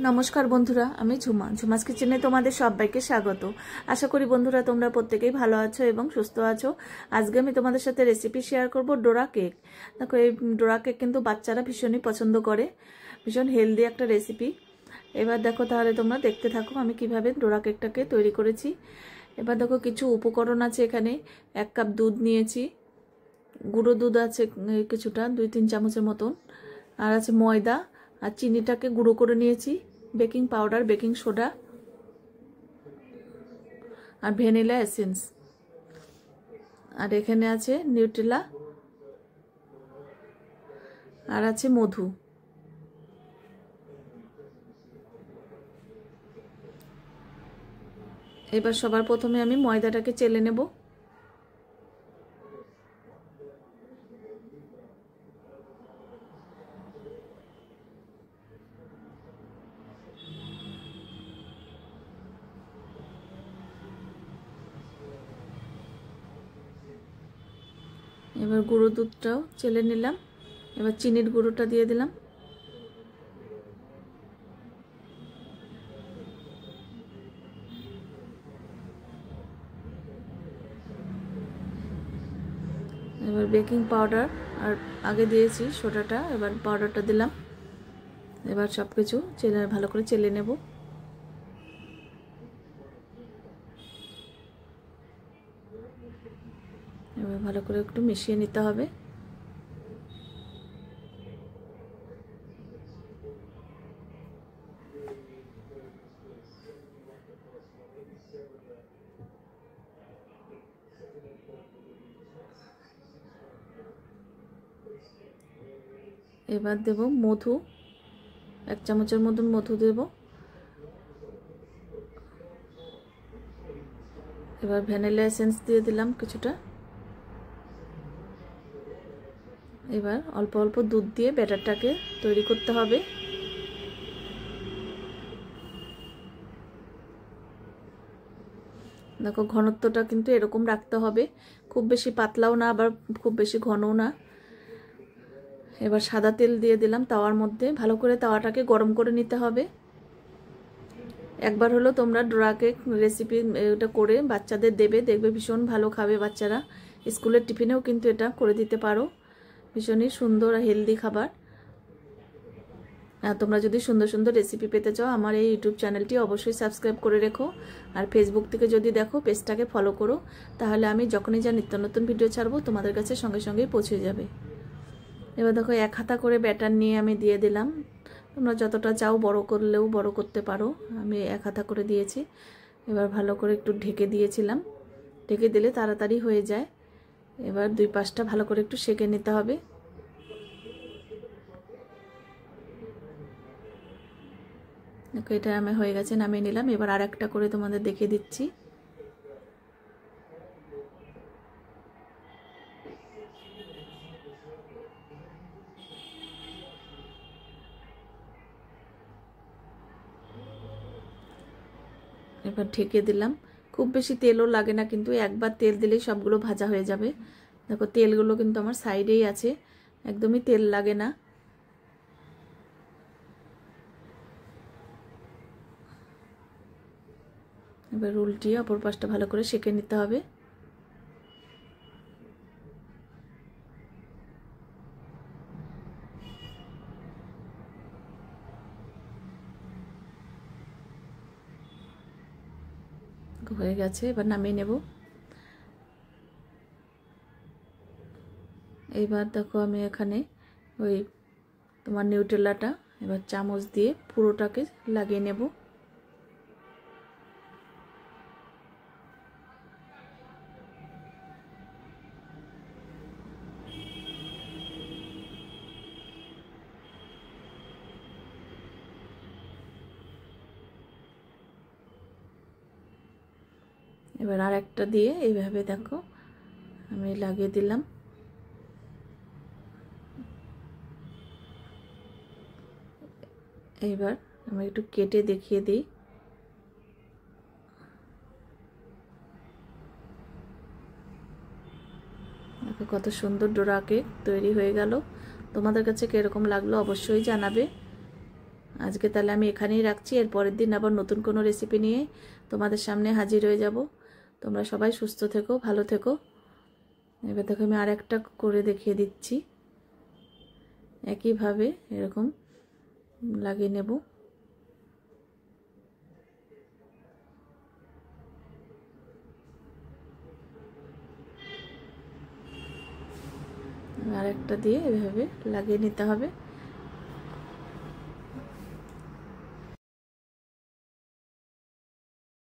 নমস্কার বন্ধুরা, আমি ঝুমা। ঝুমাস কিচেনে তোমাদের সবাইকে স্বাগত। আশা করি বন্ধুরা তোমরা প্রত্যেকেই ভালো আছো এবং সুস্থ আছো। আজকে আমি তোমাদের সাথে রেসিপি শেয়ার করব ডোরা কেক। দেখো, এই ডোরা কেক কিন্তু বাচ্চারা ভীষণই পছন্দ করে, ভীষণ হেলদি একটা রেসিপি। এবার দেখো, তাহলে তোমরা দেখতে থাকো আমি কিভাবে ডোরা কেকটাকে তৈরি করেছি। এবার দেখো, কিছু উপকরণ আছে এখানে। 1 কাপ দুধ নিয়েছি, গুঁড়ো দুধ আছে কিছুটা, 2-3 চামচের মতন, আর আছে ময়দা, আর চিনিটাকে গুঁড়ো করে নিয়েছি, বেকিং পাউডার, বেকিং সোডা, আর ভ্যানিলা এসেন্স, আর এখানে আছে নিউট্রেলা, আর আছে মধু। এবার সবার প্রথমে আমি ময়দাটাকে চেলে নেব। এবার গুঁড়ো দুধটাও চেলে নিলাম। এবার চিনির গুঁড়োটা দিয়ে দিলাম। এবার বেকিং পাউডার আর আগে দিয়েছি সোডাটা, এবার পাউডারটা দিলাম। এবার সব কিছু ভালো করে চেলে নেব। এবার ভালো করে একটু মিশিয়ে নিতে হবে। এবার দেব মধু, 1 চামচের মতন মধু দেব। এবার ভ্যানিলা এসেন্স দিয়ে দিলাম কিছুটা। এবার অল্প অল্প দুধ দিয়ে ব্যাটারটাকে তৈরি করতে হবে। দেখো, ঘনত্বটা কিন্তু এরকম রাখতে হবে, খুব বেশি পাতলাও না, আবার খুব বেশি ঘনও না। এবার সাদা তেল দিয়ে দিলাম তাওয়ার মধ্যে। ভালো করে তাওয়াটাকে গরম করে নিতে হবে। একবার হলো তোমরা ডোরা কেক রেসিপি এটা করে বাচ্চাদের দেবে, দেখবে ভীষণ ভালো খাবে বাচ্চারা। স্কুলের টিফিনেও কিন্তু এটা করে দিতে পারো। ভীষণই সুন্দর আর হেলদি খাবার। তোমরা যদি সুন্দর সুন্দর রেসিপি পেতে চাও, আমার এই ইউটিউব চ্যানেলটি অবশ্যই সাবস্ক্রাইব করে রেখো। আর ফেসবুক থেকে যদি দেখো, পেজটাকে ফলো করো, তাহলে আমি যখনই যা নিত্য নতুন ভিডিও ছাড়বো তোমাদের কাছে সঙ্গে সঙ্গেই পৌঁছে যাবে। এবার দেখো, 1 হাতা করে ব্যাটার নিয়ে আমি দিয়ে দিলাম। তোমরা যতটা চাও বড় করলেও বড় করতে পারো, আমি 1 হাতা করে দিয়েছি। এবার ভালো করে একটু ঢেকে দিয়েছিলাম, ঢেকে দিলে তাড়াতাড়ি হয়ে যায়। এবার 2 পাশটা ভালো করে একটু সেঁকে নিতে হবে। দেখো, এটা আমি হয়ে গেছে, নামিয়ে নিলাম। এবার আর একটা করে তোমাদের দেখিয়ে দিচ্ছি। এবার ঢেকে দিলাম। খুব বেশি তেলও লাগে না, কিন্তু একবার তেল দিলেই সবগুলো ভাজা হয়ে যাবে। দেখো, তেলগুলো কিন্তু আমার সাইডেই আছে, একদমই তেল লাগে না। এবার উল্টিয়ে অপর পাশটা ভালো করে সেঁকে নিতে হবে। হয়ে গেছে, এবার নামিয়ে নেব। এইবার দেখো, আমি এখানে ওই তোমার নিউট্রেলাটা এবার চামচ দিয়ে পুরোটাকে লাগিয়ে নেব। এবার আর একটা দিয়ে এইভাবে দেখো আমি লাগিয়ে দিলাম। এইবার আমি একটু কেটে দেখিয়ে দিই। দেখো, কত সুন্দর ডোরা কেক তৈরি হয়ে গেল। তোমাদের কাছে কিরকম লাগলো অবশ্যই জানাবে। আজকে তাহলে আমি এখানেই রাখছি, এর পরের দিন আবার নতুন কোনো রেসিপি নিয়ে তোমাদের সামনে হাজির হয়ে যাব। তোমরা সবাই সুস্থ থেকো, ভালো থেকো। এবার দেখো আমি আর একটা করে দেখিয়ে দিচ্ছি, একইভাবে এরকম লাগিয়ে নেব। আর একটা দিয়ে এভাবে লাগিয়ে নিতে হবে।